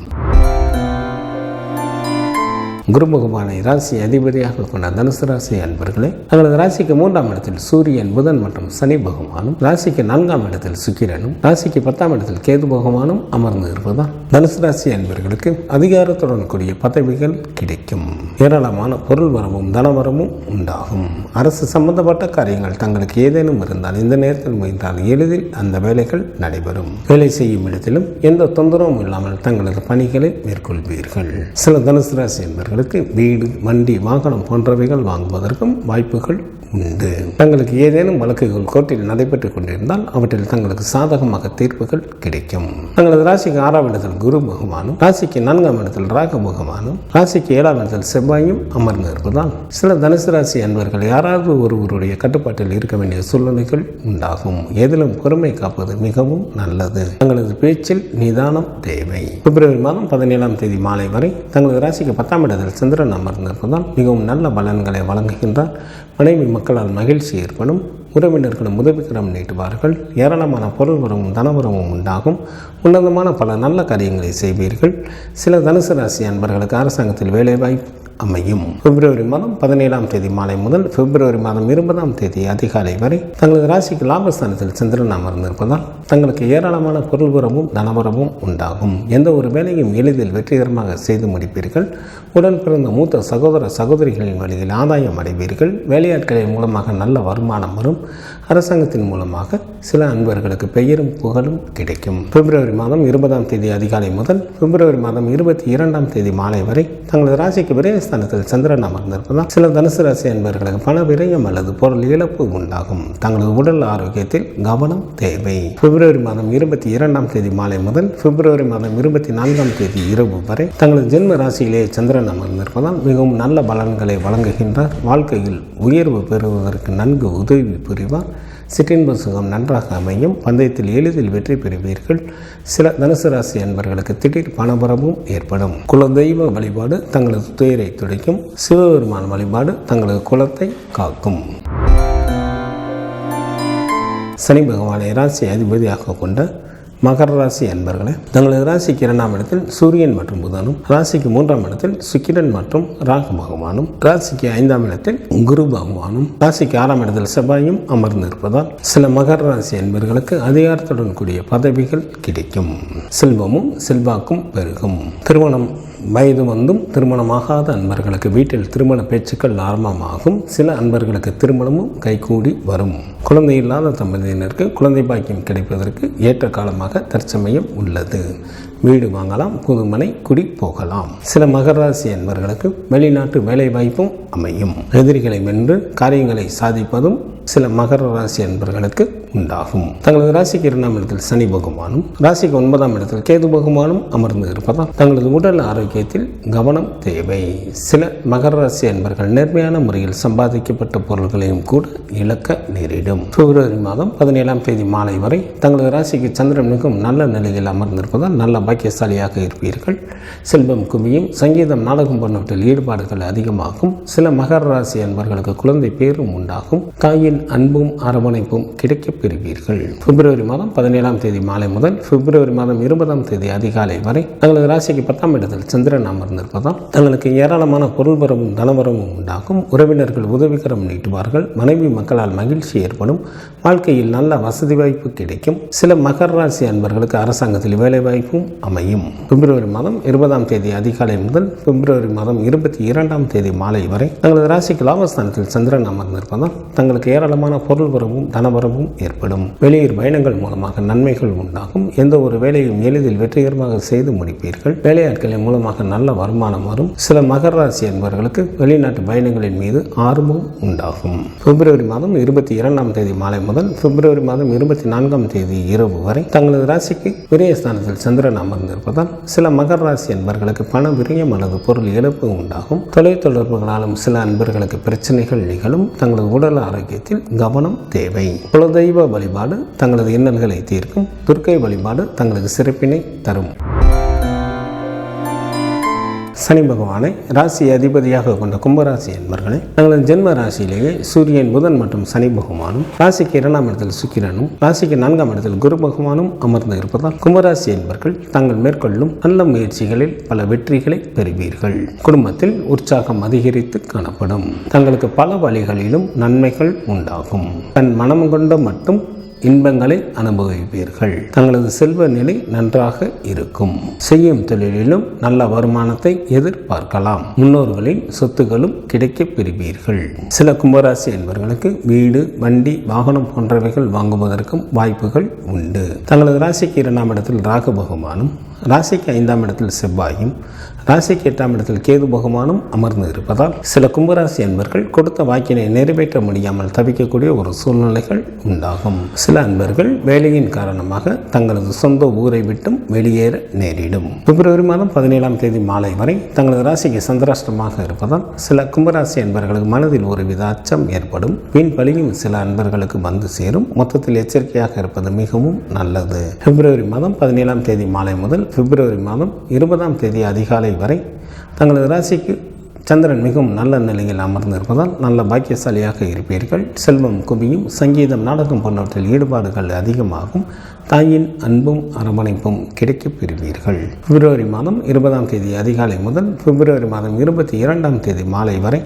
குரு பகவானை ராசி அதிபதியாக கொண்ட தனுசு ராசி அன்பர்களே, தங்களது ராசிக்கு 3ஆம் இடத்தில் சூரியன், புதன் மற்றும் சனி பகவானும், ராசிக்கு 4ஆம் இடத்தில் சுக்கிரனும், ராசிக்கு 10ஆம் இடத்தில் கேது பகவானும் அமர்ந்து இருப்பதால் தனுசு ராசி அன்பர்களுக்கு அதிகாரத்துடன் கூடிய பதவிகள் கிடைக்கும். ஏராளமான பொருள் வரவும் தனவரமும் உண்டாகும். அரசு சம்பந்தப்பட்ட காரியங்கள் தங்களுக்கு ஏதேனும் இருந்தால் இந்த நேரத்தில் முயன்றால் எளிதில் அந்த வேலைகள் நடைபெறும். வேலை செய்யும் இடத்திலும் எந்த தொந்தரவும் இல்லாமல் தங்களது பணிகளை மேற்கொள்வீர்கள். சில தனுசு ராசி என்பவர்களுக்கு வீடு, வண்டி, வாகனம் போன்றவைகள் வாங்குவதற்கும் வாய்ப்புகள் உண்டு. தங்களுக்கு ஏதேனும் வழக்குகள் கோர்ட்டில் நடைபெற்றுக் கொண்டிருந்தால் அவற்றில் தங்களுக்கு சாதகமாக தீர்ப்புகள் கிடைக்கும். தங்களது ராசிக்கு 6ஆம் இடத்தில் குரு பகவானும், ராசிக்கு 4ஆம் இடத்தில் ராகு பகவானும், ராசிக்கு 7ஆம் இடத்தில் செவ்வாயும் அமர்ந்து இருப்பதால் சில தனுசு ராசி அன்பர்கள் யாராவது ஒருவருடைய கட்டுப்பாட்டில் இருக்க வேண்டிய சூழ்நிலைகள் உண்டாகும். எதிலும் பொறுமை காப்பது மிகவும் நல்லது. தங்களது பேச்சில் நிதானம் தேவை. பிப்ரவரி மாதம் 17ஆம் தேதி மாலை வரை தங்களது ராசிக்கு 10ஆம் இடத்தில் சந்திரன் அமர்ந்து இருப்பதால் மிகவும் நல்ல பலன்களை வழங்குகின்றார். மனைவி மக்களால் மகிழ்ச்சி ஏற்படும். உறவினர்களும் உதவிக்கரம் நீட்டுவார்கள். ஏராளமான பொருள் வரவும் தனவரவும் உண்டாகும். உன்னதமான பல நல்ல காரியங்களை செய்வீர்கள். சில தனுசு ராசி அன்பர்களுக்கு அரசாங்கத்தில் வேலைவாய்ப்பு அமையும். பிப்ரவரி மாதம் 17ஆம் தேதி மாலை முதல் பிப்ரவரி மாதம் 20ஆம் தேதி அதிகாலை வரை தங்களது ராசிக்கு லாபஸ்தானத்தில் சந்திரன் அமர்ந்திருப்பதால் தங்களுக்கு ஏராளமான பொருள் வரவும் தனவரவும் உண்டாகும். எந்த ஒரு வேலையும் எளிதில் வெற்றிகரமாக செய்து முடிப்பீர்கள். உடன் பிறந்த மூத்த சகோதர சகோதரிகளின் வழியில் ஆதாயம் அடைவீர்கள். வேலையாட்களின் மூலமாக நல்ல வருமானம் வரும். அரசாங்கத்தின் மூலமாக சில அன்பர்களுக்கு பெயரும் புகழும் கிடைக்கும். பிப்ரவரி மாதம் 20ஆம் தேதி அதிகாலை முதல் பிப்ரவரி மாதம் 22ஆம் தேதி மாலை வரை தங்களது ராசிக்கு விரயஸ்தானத்தில் சந்திரன் அமர்ந்திருப்பதால் சில தனுசு ராசி அன்பர்களுக்கு பண விரயம் அல்லது பொருள் இழப்பு உண்டாகும். தங்களது உடல் ஆரோக்கியத்தில் கவனம் தேவை. பிப்ரவரி மாதம் 22ஆம் தேதி மாலை முதல் பிப்ரவரி மாதம் 24ஆம் தேதி இரவு வரை தங்களது ஜென்ம ராசியிலே சந்திரன் அமர்ந்திருப்பதால் மிகவும் நல்ல பலன்களை வழங்குகின்றார். வாழ்க்கையில் உயர்வு பெறுவதற்கு நன்கு உதவி புரிவார். சிற்றின்ப சுகம் நன்றாக அமையும். பந்தயத்தில் எளிதில் வெற்றி பெறுவீர்கள். சில தனுசு ராசி அன்பர்களுக்கு திடீர் பணபரமும் ஏற்படும். குலதெய்வ வழிபாடு தங்களது துயரை துடைக்கும். சிவபெருமான் வழிபாடு தங்களது குலத்தை காக்கும். சனி பகவானை ராசி அதிபதியாக கொண்ட மகர ராசி அன்பர்களே, தங்களது ராசிக்கு 2ஆம் இடத்தில் சூரியன் மற்றும் புதனும், ராசிக்கு 3ஆம் இடத்தில் சுக்கிரன் மற்றும் ராகு பகவானும், ராசிக்கு 5ஆம் இடத்தில் குரு பகவானும், ராசிக்கு 6ஆம் இடத்தில் செவ்வாயும் அமர்ந்து இருப்பதால் சில மகர ராசி அன்பர்களுக்கு அதிகாரத்துடன் கூடிய பதவிகள் கிடைக்கும். செல்வமும் செல்வாக்கும் பெருகும். திருமணம் வயது வந்தும் திருமணமாகாத அன்பர்களுக்கு வீட்டில் திருமண பேச்சுக்கள் ஆரம்பமாகும். சில அன்பர்களுக்கு திருமணமும் கைகூடி வரும். குழந்தை இல்லாத தம்பதியினருக்கு குழந்தை பாக்கியம் கிடைப்பதற்கு ஏற்ற காலமாக தற்சமயம் உள்ளது. வீடு வாங்கலாம், புதுமனை குடி போகலாம். சில மகர ராசி அன்பர்களுக்கு வெளிநாட்டு வேலை வாய்ப்பும் அமையும். எதிரிகளை வென்று காரியங்களை சாதிப்பதும் சில மகர ராசி அன்பர்களுக்கு உண்டாகும். தங்களது ராசிக்கு 2ஆம் இடத்தில் சனி பகவானும், ராசிக்கு 9ஆம் இடத்தில் கேது பகவானும் அமர்ந்து இருப்பதால் தங்களது உடல் ஆரோக்கியத்தில் கவனம் தேவை. சில மகர ராசி அன்பர்கள் நேர்மையான முறையில் சம்பாதிக்கப்பட்ட பொருள்களையும் கூட இழக்க நேரிடும். பிப்ரவரி மாதம் 17ஆம் தேதி மாலை வரை தங்களது ராசிக்கு சந்திரன் மிகவும் நல்ல நிலையில் அமர்ந்திருப்பதால் நல்ல பாக்கியசாலியாக இருப்பீர்கள். செல்வம் குவியும். சங்கீதம், நாடகம் போன்றவற்றில் ஈடுபாடுகள் அதிகமாகும். சில மகர ராசி அன்பர்களுக்கு குழந்தை பேரும் உண்டாகும். தாயின் அன்பும் அரவணைப்பும் கிடைக்கப் பெறுவீர்கள். பிப்ரவரி மாதம் 17ஆம் தேதி மாலை முதல் பிப்ரவரி மாதம் 20ஆம் தேதி அதிகாலை வரை தங்களது ராசிக்கு 10ஆம் இடத்தில் சந்திரன் அமர்ந்திருப்பதால் தங்களுக்கு ஏராளமான பொருள் வரவும் தனவரவும் உண்டாகும். உறவினர்கள் உதவிகரம் நீட்டுவார்கள். மனைவி மக்களால் மகிழ்ச்சி ஏற்படும். வாழ்க்கையில் நல்ல வசதி வாய்ப்பு கிடைக்கும். சில மகர ராசி அன்பர்களுக்கு அரசாங்கத்தில் வேலை வாய்ப்பும் அமையும். பிப்ரவரி மாதம் 20ஆம் தேதி அதிகாலை முதல் பிப்ரவரி மாதம் 22ஆம் தேதி மாலை வரை தங்களது ராசிக்கு லாபஸ்தானத்தில் சந்திரன் அமர்ந்திருப்பதால் தங்களுக்கு ஏராளமான பொருள் வரவும் தனவரவும் ஏற்படும். வெளியூர் பயணங்கள் மூலமாக நன்மைகள் உண்டாகும். எந்த ஒரு வேலையும் எளிதில் வெற்றிகரமாக செய்து முடிப்பீர்கள். வேலையாட்களின் மூலமாக நல்ல வருமானம் வரும். சில மகர ராசி அன்பர்களுக்கு வெளிநாட்டு பயணங்களின் மீது ஆர்வம் உண்டாகும். பிப்ரவரி மாதம் 22ஆம் தேதி மாலை முதல் பிப்ரவரி மாதம் 24ஆம் தேதி இரவு வரை தங்களது ராசிக்கு விரயஸ்தானத்தில் சந்திரன் அமர்ந்திருப்பதால் சில மகர ராசி அன்பர்களுக்கு பண விரயம் அல்லது பொருள் இழப்பு உண்டாகும். தொலைத்தொடர்புகளாலும் சில அன்பர்களுக்கு பிரச்சனைகள் நிகழும். தங்களது உடல் ஆரோக்கியத்தில் கவனம் தேவை. குலதெய்வ வழிபாடு தங்களது இன்னல்களை தீர்க்கும். துர்க்கை வழிபாடு தங்களது சிறப்பினை தரும். சனி பகவானை ராசி அதிபதியாக கொண்ட கும்பராசி என்பர்களே, தங்களது ஜென்ம ராசியிலேயே சூரியன், புதன் மற்றும் சனி பகவானும், ராசிக்கு 2ஆம் இடத்தில் சுக்கிரனும், ராசிக்கு 4ஆம் இடத்தில் குரு பகவானும் அமர்ந்து இருப்பதால் கும்பராசி என்பர்கள் தாங்கள் மேற்கொள்ளும் நல்ல முயற்சிகளில் பல வெற்றிகளை பெறுவீர்கள். குடும்பத்தில் உற்சாகம் அதிகரித்து காணப்படும். தங்களுக்கு பல வழிகளிலும் நன்மைகள் உண்டாகும். தன் மனம் கொண்ட மட்டும் இன்பங்களை அனுபவிப்பீர்கள். தங்களது செல்வ நிலை நன்றாக இருக்கும். செய்யும் தொழிலிலும் நல்ல வருமானத்தை எதிர்பார்க்கலாம். முன்னோர்களின் சொத்துகளும் கிடைக்க பெறுவீர்கள். சில கும்பராசி என்பவர்களுக்கு வீடு, வண்டி, வாகனம் போன்றவைகள் வாங்குவதற்கும் வாய்ப்புகள் உண்டு. தங்களது ராசிக்கு 2ஆம் இடத்தில் ராகு பகவானும், ராசிக்கு 5ஆம் இடத்தில் செவ்வாயும், ராசிக்கு 8ஆம் இடத்தில் கேது பகவானும் அமர்ந்து இருப்பதால் சில கும்பராசி அன்பர்கள் கொடுத்த வாக்கினை நிறைவேற்ற முடியாமல் தவிக்கக்கூடிய ஒரு சூழ்நிலைகள் உண்டாகும். சில அன்பர்கள் வேலையின் காரணமாக தங்களது சொந்த ஊரை விட்டும் வெளியேற நேரிடும். பிப்ரவரி மாதம் 17ஆம் தேதி மாலை வரை தங்களது ராசிக்கு சந்திராஷ்டமாக இருப்பதால் சில கும்பராசி அன்பர்களுக்கு மனதில் ஒருவித அச்சம் ஏற்படும். வீண் பலியும் சில அன்பர்களுக்கு வந்து சேரும். மொத்தத்தில் எச்சரிக்கையாக இருப்பது மிகவும் நல்லது. பிப்ரவரி மாதம் 17ஆம் தேதி மாலை முதல் பிப்ரவரி மாதம் 20ஆம் தேதி அதிகாலை வரை தங்களது ராசிக்கு சந்திரன் மிகவும் நல்ல நிலையில் அமர்ந்திருப்பதால் நல்ல பாக்கியசாலியாக இருப்பீர்கள். செல்வம் குவியும். சங்கீதம், நாடகம் போன்றவற்றில் ஈடுபாடுகள் அதிகமாகும். தாயின் அன்பும் அரவணைப்பும் கிடைக்கப் பெறுவீர்கள். பிப்ரவரி மாதம் 20ஆம் தேதி அதிகாலை முதல் பிப்ரவரி மாதம் 22ஆம் தேதி மாலை வரை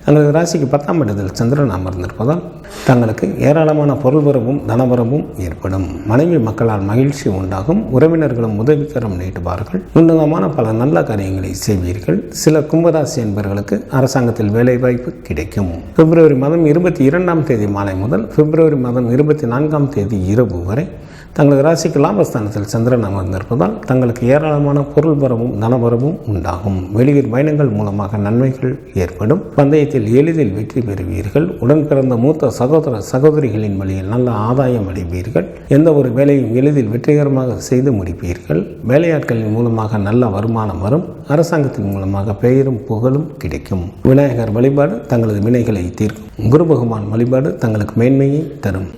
தங்களது ராசிக்கு 10ஆம் இடத்தில் சந்திரன் அமர்ந்திருப்பதால் தங்களுக்கு ஏராளமான பொருள்வரவும் தனவரவும் ஏற்படும். மனைவி மக்களால் மகிழ்ச்சி உண்டாகும். உறவினர்களும் உதவிக்கரம் நீட்டுவார்கள். உன்னதமான பல நல்ல காரியங்களை செய்வீர்கள். சில கும்பராசி என்பவர்களுக்கு அரசாங்கத்தில் வேலைவாய்ப்பு கிடைக்கும். பிப்ரவரி மாதம் 22ஆம் தேதி மாலை முதல் பிப்ரவரி மாதம் 24ஆம் தேதி இரவு வரை தங்களது ராசிக்கு லாபஸ்தானத்தில் சந்திரன் அமர்ந்திருப்பதால் தங்களுக்கு ஏராளமான பொருள் வரவும் தனவரவும் உண்டாகும். வெளியூர் பயணங்கள் மூலமாக நன்மைகள் ஏற்படும். பந்தயத்தில் எளிதில் வெற்றி பெறுவீர்கள். உடன் பிறந்த மூத்த சகோதர சகோதரிகளின் வழியில் நல்ல ஆதாயம் அடைவீர்கள். எந்த ஒரு வேலையும் எளிதில் வெற்றிகரமாக செய்து முடிப்பீர்கள். வேலையாட்களின் மூலமாக நல்ல வருமானம் வரும். அரசாங்கத்தின் மூலமாக பெயரும் புகழும் கிடைக்கும். விநாயகர் வழிபாடு தங்களது வினைகளை தீர்க்கும். குரு பகவான் வழிபாடு தங்களுக்கு மேன்மையை தரும்.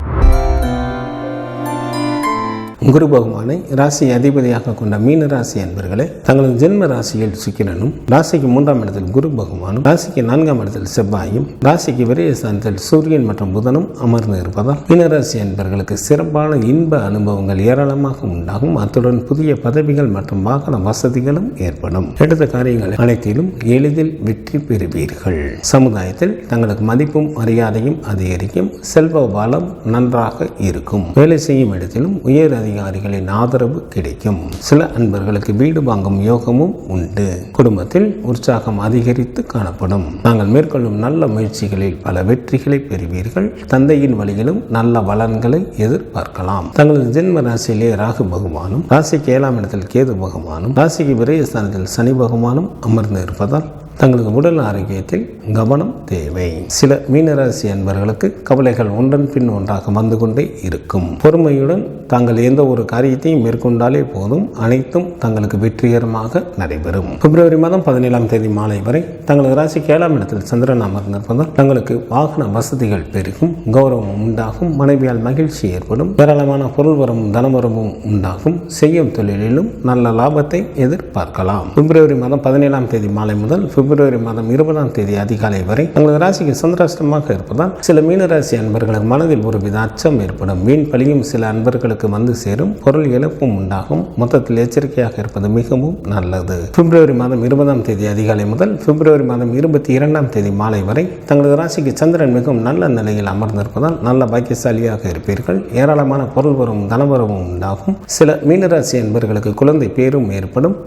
குரு பகவானை ராசி அதிபதியாக கொண்ட மீன ராசி என்பர்களே, தங்களது ஜென்ம ராசியில் சுக்கிரனும், ராசிக்கு 3ஆம் இடத்தில் குரு பகவானும், ராசிக்கு 4ஆம் இடத்தில் செவ்வாயும், ராசிக்கு விரயஸ்தானத்தில் சூரியன் மற்றும் புதனும் அமர்ந்து இருப்பதால் மீனராசி என்பர்களுக்கு சிறப்பான இன்ப அனுபவங்கள் ஏராளமாக உண்டாகும். அத்துடன் புதிய பதவிகள் மற்றும் வாகன வசதிகளும் ஏற்படும். எடுத்த காரியங்கள் அனைத்திலும் எளிதில் வெற்றி பெறுவீர்கள். சமுதாயத்தில் தங்களுக்கு மதிப்பும் மரியாதையும் அதிகரிக்கும். செல்வ வளம் நன்றாக இருக்கும். வேலை செய்யும் இடத்திலும் உயர் அதிகாரிகளின் ஆதரவு கிடைக்கும். சில அன்பர்களுக்கு வீடு வாங்கும் யோகமும் உண்டு. குடும்பத்தில் உற்சாகம் அதிகரித்து காணப்படும். நாங்கள் மேற்கொள்ளும் நல்ல முயற்சிகளில் பல வெற்றிகளை பெறுவீர்கள். தந்தையின் வழியிலும் நல்ல பலன்களை எதிர்பார்க்கலாம். தங்களது ஜென்ம ராசியிலே ராகு பகவானும், ராசிக்கு 7ஆம் இடத்தில் கேது பகவானும், ராசிக்கு விரயஸ்தானத்தில் சனி பகவானும் அமர்ந்து இருப்பதால் தங்களது உடல் ஆரோக்கியத்தில் கவனம் தேவை. சில மீனராசி அன்பர்களுக்கு கவலைகள் ஒன்றன் பின் ஒன்றாக வந்து கொண்டே இருக்கும். பொறுமையுடன் தாங்கள் எந்த ஒரு காரியத்தையும் மேற்கொண்டாலே போதும், அனைத்தும் தங்களுக்கு வெற்றிகரமாக நடைபெறும். பிப்ரவரி மாதம் 17ஆம் தேதி மாலை வரை தங்களது ராசிக்கு 7ஆம் இடத்தில் சந்திரன் அமர்ந்திருப்பதால் தங்களுக்கு வாகன வசதிகள் பெருகும். கௌரவம் உண்டாகும். மனைவியால் மகிழ்ச்சி ஏற்படும். ஏராளமான பொருள் வரவும் தனவரவும் உண்டாகும். செய்யும் தொழிலிலும் நல்ல லாபத்தை எதிர்பார்க்கலாம். பிப்ரவரி மாதம் 17ஆம் தேதி மாலை முதல் பிப்ரவரி மாதம் 20ஆம் தேதி அதிகாலை வரை தங்களது ராசிக்கு சந்திராஷ்டமாக இருப்பதால் சில மீனராசி அன்பர்களுக்கு மனதில் ஒருவித அச்சம் ஏற்படும். வீண் பலியும் சில அன்பர்களுக்கு வந்து சேரும். பொருள் இழப்பும் உண்டாகும். மொத்தத்தில் எச்சரிக்கையாக இருப்பது மிகவும் நல்லது. பிப்ரவரி மாதம் 20ஆம் தேதி அதிகாலை முதல் பிப்ரவரி மாதம் 22ஆம் தேதி மாலை வரை தங்களது ராசிக்கு சந்திரன் மிகவும் நல்ல நிலையில் அமர்ந்திருப்பதால் நல்ல பாக்கியசாலியாக இருப்பீர்கள். ஏராளமான பொருள் வரும் தனவரவும் உண்டாகும். சில மீனராசி அன்பர்களுக்கு குழந்தை பேரும் ஏற்படும்.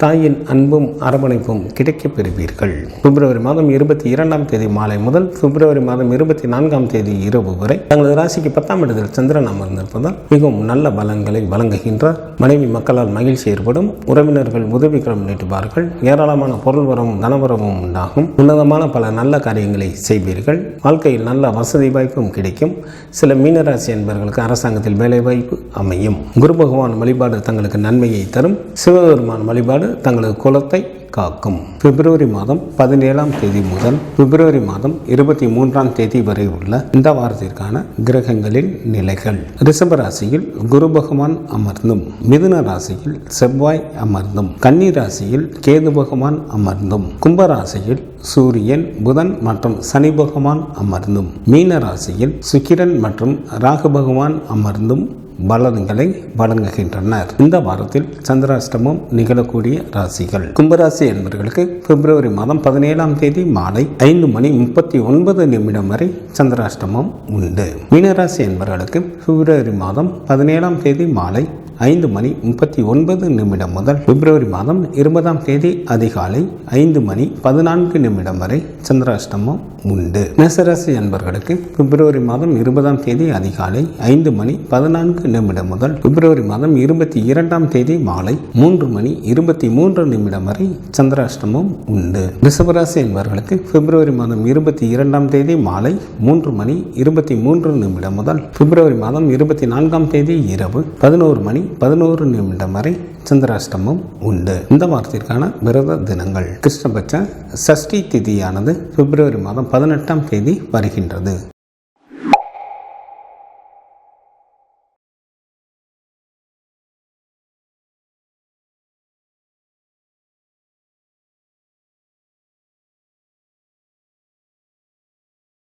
தாயின் அன்பும் அரவணைப்பும் கிடைக்கப் பெறுவீர்கள். பிப்ரவரி மாதம் 22ஆம் தேதி மாலை முதல் பிப்ரவரி மாதம் 24ஆம் தேதி இரவு வரை தங்களது ராசிக்கு 10ஆம் இடத்தில் சந்திரன் அமர்ந்திருப்பதால் மிகவும் நல்ல பலன்களை வழங்குகின்றார். மனைவி மக்களால் மகிழ்ச்சி ஏற்படும். உறவினர்கள் உதவிக்கரம் நீட்டுவார்கள். ஏராளமான பொருள் வரவும் தனவரவும் உண்டாகும். உன்னதமான பல நல்ல காரியங்களை செய்வீர்கள். வாழ்க்கையில் நல்ல வசதி வாய்ப்பும் கிடைக்கும். சில மீனராசி என்பவர்களுக்கு அரசாங்கத்தில் வேலை வாய்ப்பு அமையும். குரு பகவான் வழிபாடு தங்களுக்கு நன்மையை தரும். சிவபெருமான் வழிபாடு தங்களது குலத்தை காக்கும். பிப்ரவரி மாதம் 17ஆம் தேதி முதல் பிப்ரவரி மாதம் 23ஆம் தேதி வரை உள்ள இந்த வாரத்திற்கான கிரகங்களின் நிலைகள். ரிஷப ராசியில் குரு பகவான் அமர்ந்தும், மிதுன ராசியில் செவ்வாய் அமர்ந்தும், கன்னி ராசியில் கேது பகவான் அமர்ந்தும், கும்ப ராசியில் சூரியன், புதன் மற்றும் சனி பகவான் அமர்ந்தும், மீன ராசியில் சுக்கிரன் மற்றும் ராகு பகவான் அமர்ந்தும் பலன்களை வழங்குகின்றனர். இந்த வாரத்தில் சந்திராஷ்டமம் நிகழக்கூடிய ராசிகள். கும்பராசி என்பவர்களுக்கு பிப்ரவரி மாதம் 17ஆம் தேதி மாலை 5:39 வரை சந்திராஷ்டமம் உண்டு. மீனராசி என்பவர்களுக்கு பிப்ரவரி மாதம் 17ஆம் தேதி மாலை 5:39 முதல் பிப்ரவரி மாதம் 20ஆம் தேதி அதிகாலை 5:14 வரை சந்திராஷ்டமம் உண்டு. மேசராசி என்பவர்களுக்கு பிப்ரவரி மாதம் 20ஆம் தேதி அதிகாலை 5:14 முதல் பிப்ரவரி மாதம் 22ஆம் தேதி மாலை 3:23 வரை சந்திராஷ்டமம் உண்டு. ரிஷபராசி என்பவர்களுக்கு பிப்ரவரி மாதம் 22ஆம் தேதி மாலை 3:23 முதல் பிப்ரவரி மாதம் 24ஆம் தேதி இரவு 11:11 வரை சந்திராஷ்டமம் உண்டு. இந்த வாரத்திற்கான விரத தினங்கள். கிருஷ்ணபட்ச சஷ்டி திதியானது பிப்ரவரி மாதம் 18ஆம் தேதி வருகின்றது.